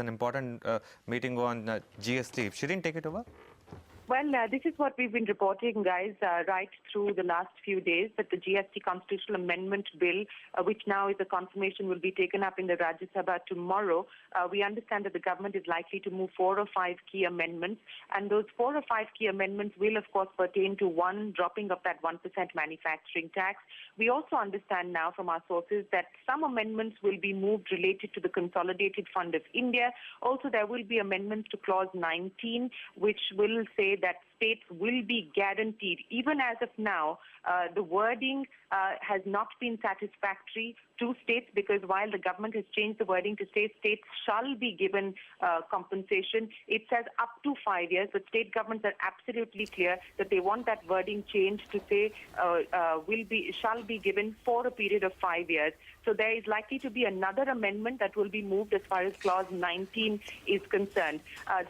an important meeting on GST. Shereen, take it over. Well, this is what we've been reporting, guys, right through the last few days, that the GST Constitutional Amendment Bill, which now is a confirmation, will be taken up in the Rajya Sabha tomorrow. We understand that the government is likely to move 4 or 5 key amendments, and those 4 or 5 key amendments will, of course, pertain to one, dropping of that 1% manufacturing tax. We also understand now from our sources that some amendments will be moved related to the Consolidated Fund of India. Also, there will be amendments to Clause 19, which will say that states will be guaranteed. Even as of now, the wording has not been satisfactory to states, because while the government has changed the wording to say states shall be given compensation, it says up to 5 years, but state governments are absolutely clear that they want that wording changed to say shall be given for a period of 5 years. So there is likely to be another amendment that will be moved as far as Clause 19 is concerned.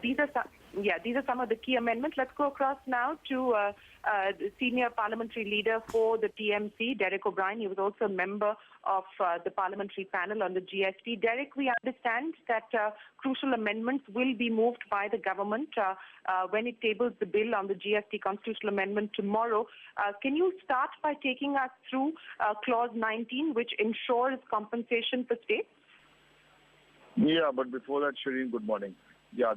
These are some of the key amendments. Let's go across now to the senior parliamentary leader for the TMC, Derek O'Brien. He was also a member of the parliamentary panel on the GST. Derek, we understand that crucial amendments will be moved by the government when it tables the bill on the GST constitutional amendment tomorrow. Can you start by taking us through Clause 19, which ensures compensation for states? Yeah, but before that, Shereen, good morning. Yeah,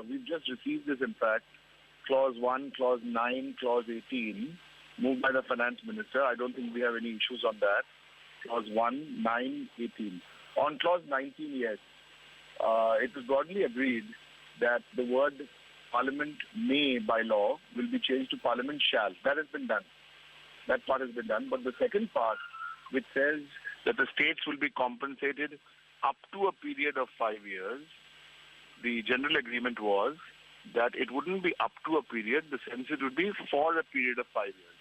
we've just received this, in fact, Clause 1, Clause 9, Clause 18, moved by the Finance Minister. I don't think we have any issues on that. Clause 1, 9, 18. On Clause 19, yes, it was broadly agreed that the word Parliament may, by law, will be changed to Parliament shall. That has been done. That part has been done. But the second part, which says that the states will be compensated up to a period of 5 years, the general agreement was that it wouldn't be up to a period. The sense it would be for a period of 5 years.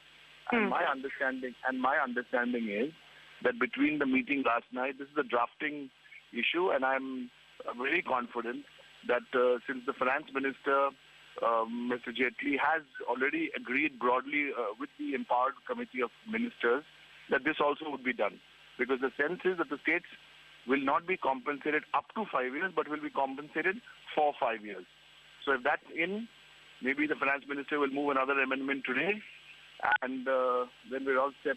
And my understanding is that between the meeting last night, this is a drafting issue, and I'm very confident that since the Finance Minister, Mr. Jaitley, has already agreed broadly with the empowered committee of ministers, that this also would be done. Because the sense is that the states will not be compensated up to 5 years, but will be compensated for 5 years. So if that's in, maybe the Finance Minister will move another amendment today, and then we're all set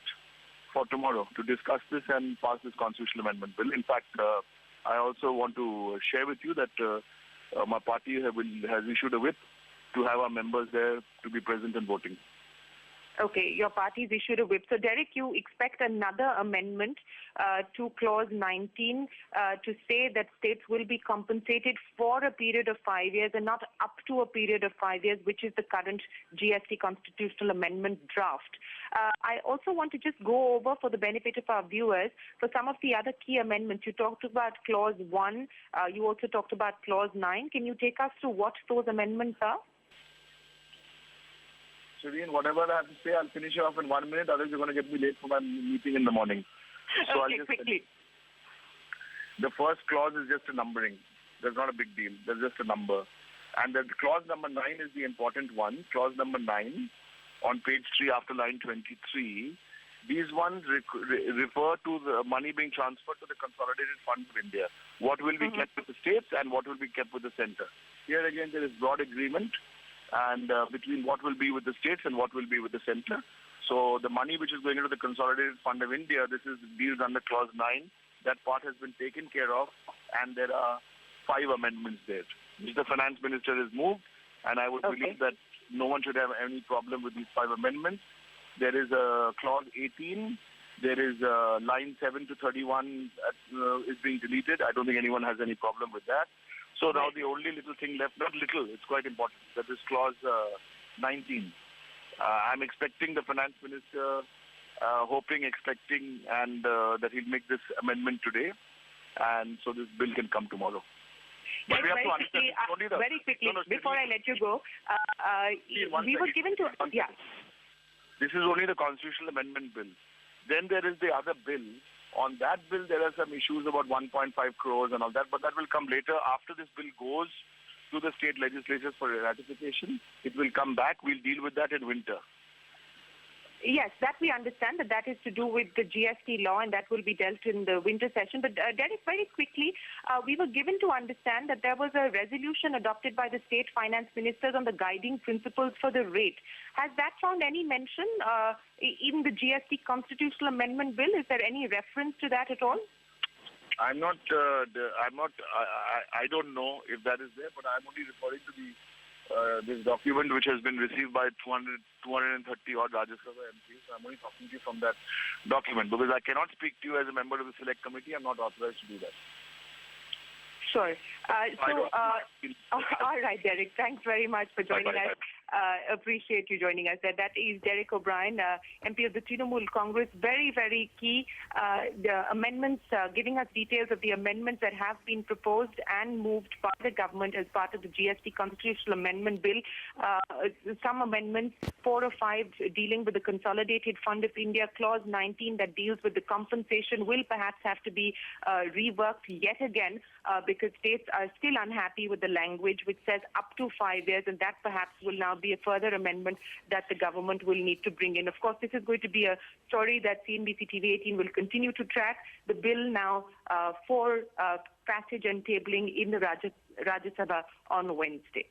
for tomorrow to discuss this and pass this constitutional amendment bill. In fact, I also want to share with you that my party has issued a whip to have our members there to be present and voting. Okay, your party's issued a whip. So, Derek, you expect another amendment to Clause 19 to say that states will be compensated for a period of 5 years and not up to a period of 5 years, which is the current GST constitutional amendment draft. I also want to just go over, for the benefit of our viewers, for some of the other key amendments. You talked about Clause 1. You also talked about Clause 9. Can you take us through what those amendments are? Shereen, whatever I have to say, I'll finish it off in 1 minute. Otherwise, you're going to get me late for my meeting in the morning. So okay, quickly. The first clause is just a numbering. There's not a big deal. There's just a number. And the clause number 9 is the important one. Clause number 9, on page 3 after line 23, these ones refer to the money being transferred to the Consolidated Fund of India. What will be kept with the states and what will be kept with the centre. Here again, there is broad agreement and between what will be with the states and what will be with the centre. So the money which is going into the Consolidated Fund of India, this is deals under Clause 9. That part has been taken care of, and there are 5 amendments there, which the Finance Minister has moved, and I would believe that no one should have any problem with these 5 amendments. There is a Clause 18. There is line 7 to 31 is being deleted. I don't think anyone has any problem with that. So now the only little thing left, not little, it's quite important, that is Clause 19. I'm expecting the Finance Minister, expecting, and that he'll make this amendment today, and so this bill can come tomorrow. But yes, very quickly, before I let you go, we were given to... Yeah. This is only the constitutional amendment bill. Then there is the other bill. On that bill, there are some issues about 1.5 crores and all that, but that will come later. After this bill goes to the state legislatures for ratification, it will come back. We'll deal with that in winter. Yes, that we understand that is to do with the GST law and that will be dealt in the winter session. But Derek, very quickly, we were given to understand that there was a resolution adopted by the state finance ministers on the guiding principles for the rate. Has that found any mention in the GST constitutional amendment bill? Is there any reference to that at all? I don't know if that is there, but I'm only referring to the this document which has been received by 230 odd Rajya Sabha MPs. I'm only talking to you from that document because I cannot speak to you as a member of the select committee. I'm not authorized to do that. Sure. All right, Derek. Thanks very much for joining us. Appreciate you joining us. That is Derek O'Brien, MP of the Trinamool Congress. Very, very key. The amendments, giving us details of the amendments that have been proposed and moved by the government as part of the GST Constitutional Amendment Bill. Some amendments, 4 or 5, dealing with the Consolidated Fund of India. Clause 19 that deals with the compensation will perhaps have to be reworked yet again because states are still unhappy with the language which says up to 5 years, and that perhaps will now be a further amendment that the government will need to bring in. Of course, this is going to be a story that CNBC TV 18 will continue to track. The bill now for passage and tabling in the Rajya Sabha on Wednesday.